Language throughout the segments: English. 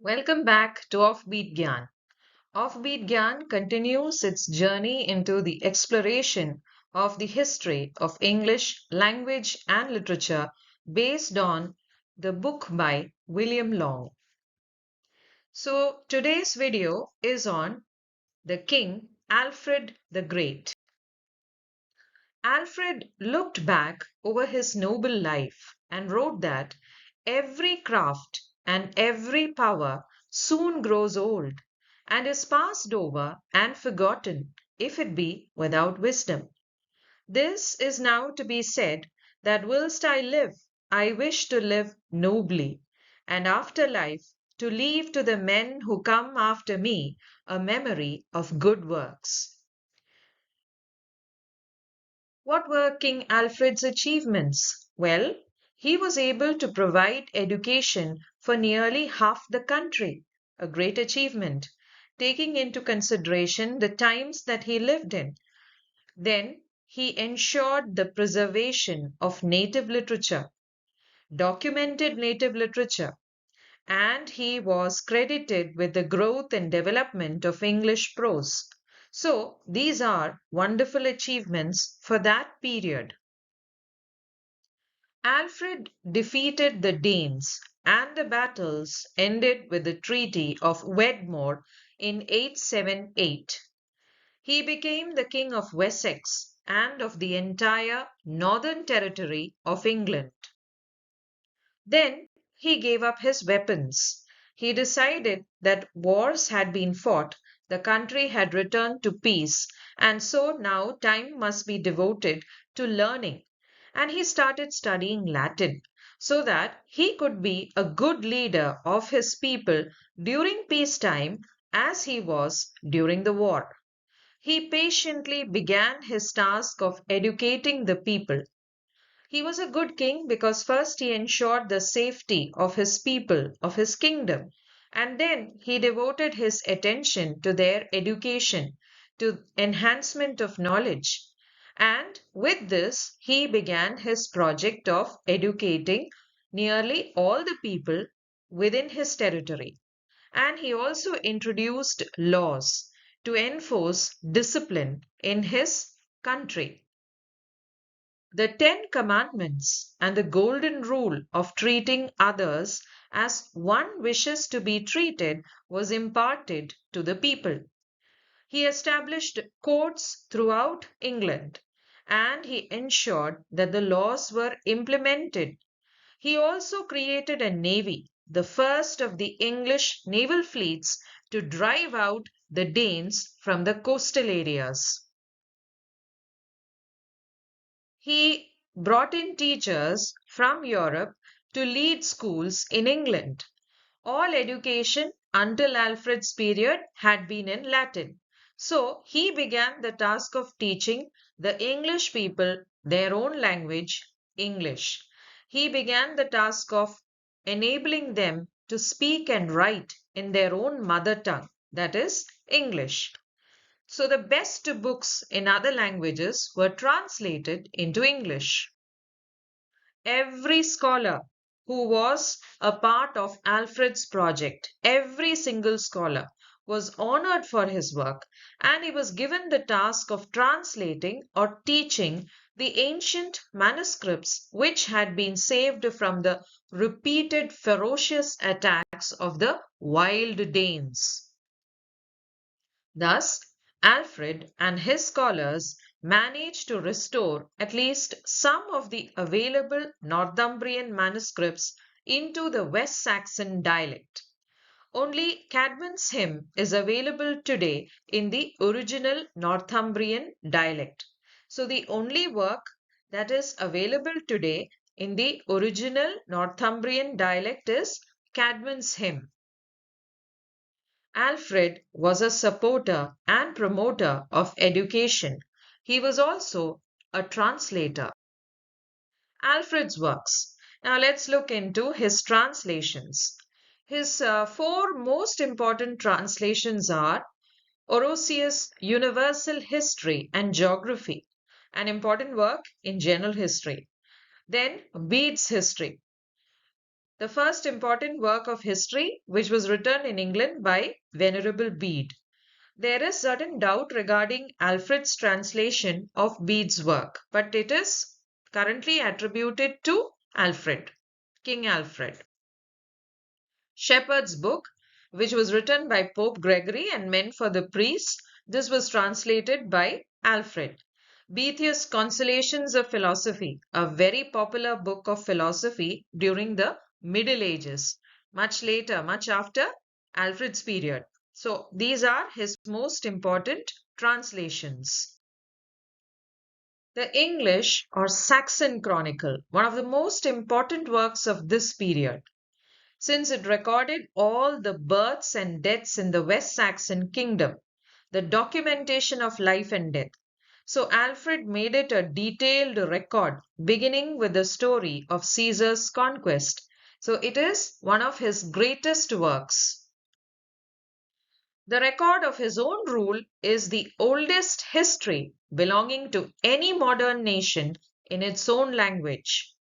Welcome back to Offbeat Gyan. Offbeat Gyan continues its journey into the exploration of the history of English language and literature based on the book by William Long. So today's video is on the King Alfred the Great. Alfred looked back over his noble life and wrote that every craft and every power soon grows old and is passed over and forgotten if it be without wisdom. This is now to be said that whilst I live, I wish to live nobly, and after life to leave to the men who come after me a memory of good works. What were King Alfred's achievements? Well, he was able to provide education for nearly half the country, a great achievement, taking into consideration the times that he lived in. Then he ensured the preservation of native literature, documented native literature, and he was credited with the growth and development of English prose. So, these are wonderful achievements for that period. Alfred defeated the Danes, and the battles ended with the Treaty of Wedmore in 878. He became the King of Wessex and of the entire northern territory of England. Then he gave up his weapons. He decided that wars had been fought, the country had returned to peace, and so now time must be devoted to learning. And he started studying Latin so that he could be a good leader of his people during peacetime as he was during the war. He patiently began his task of educating the people. He was a good king because first he ensured the safety of his people, of his kingdom, and then he devoted his attention to their education, to enhancement of knowledge. And with this, he began his project of educating nearly all the people within his territory. And he also introduced laws to enforce discipline in his country. The Ten Commandments and the Golden Rule of treating others as one wishes to be treated was imparted to the people. He established courts throughout England and he ensured that the laws were implemented. He also created a navy, the first of the English naval fleets, to drive out the Danes from the coastal areas. He brought in teachers from Europe to lead schools in England. All education until Alfred's period had been in Latin. So he began the task of teaching the English people their own language, English. He began the task of enabling them to speak and write in their own mother tongue, that is, English. So the best books in other languages were translated into English. Every scholar who was a part of Alfred's project, every single scholar, was honored for his work and he was given the task of translating or teaching the ancient manuscripts which had been saved from the repeated ferocious attacks of the wild Danes. Thus, Alfred and his scholars managed to restore at least some of the available Northumbrian manuscripts into the West Saxon dialect. Only Cadman's hymn is available today in the original Northumbrian dialect. So, the only work that is available today in the original Northumbrian dialect is Cadman's hymn. Alfred was a supporter and promoter of education. He was also a translator. Alfred's works. Now let's look into his translations. His four most important translations are Orosius' Universal History and Geography, an important work in general history. Then Bede's History, the first important work of history which was written in England by Venerable Bede. There is certain doubt regarding Alfred's translation of Bede's work, but it is currently attributed to Alfred, King Alfred. Shepherd's Book, which was written by Pope Gregory and meant for the priests, this was translated by Alfred. Boethius' Consolations of Philosophy, a very popular book of philosophy during the Middle Ages, much later, much after Alfred's period. So these are his most important translations. The English or Saxon Chronicle, one of the most important works of this period, since it recorded all the births and deaths in the West Saxon kingdom, the documentation of life and death. So Alfred made it a detailed record, beginning with the story of Caesar's conquest. So it is one of his greatest works. The record of his own rule is the oldest history belonging to any modern nation in its own language.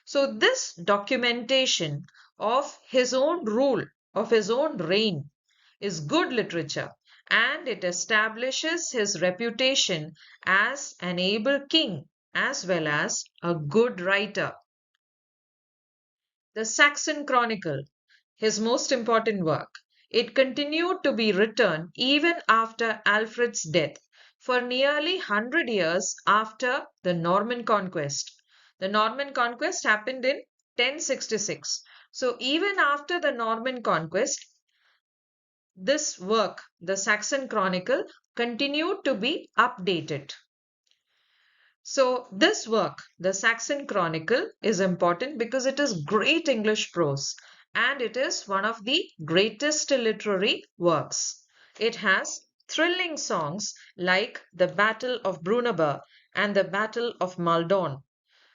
So this documentation of his own rule, of his own reign, is good literature, and it establishes his reputation as an able king as well as a good writer. The Saxon Chronicle, his most important work. It continued to be written even after Alfred's death for nearly 100 years after the Norman conquest. The Norman conquest happened in 1066. So even after the Norman conquest, this work, the Saxon Chronicle, continued to be updated. So this work, the Saxon Chronicle, is important because it is great English prose and it is one of the greatest literary works. It has thrilling songs like the Battle of Brunaber and the Battle of Maldon,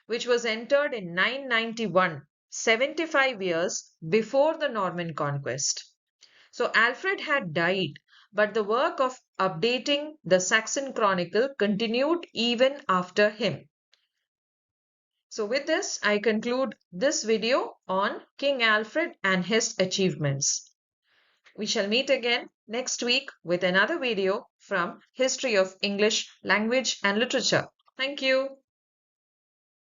which was entered in 991, 75 years before the Norman conquest. So Alfred had died, but the work of updating the Saxon Chronicle continued even after him. So with this, I conclude this video on King Alfred and his achievements. We shall meet again next week with another video from History of English Language and Literature. Thank you.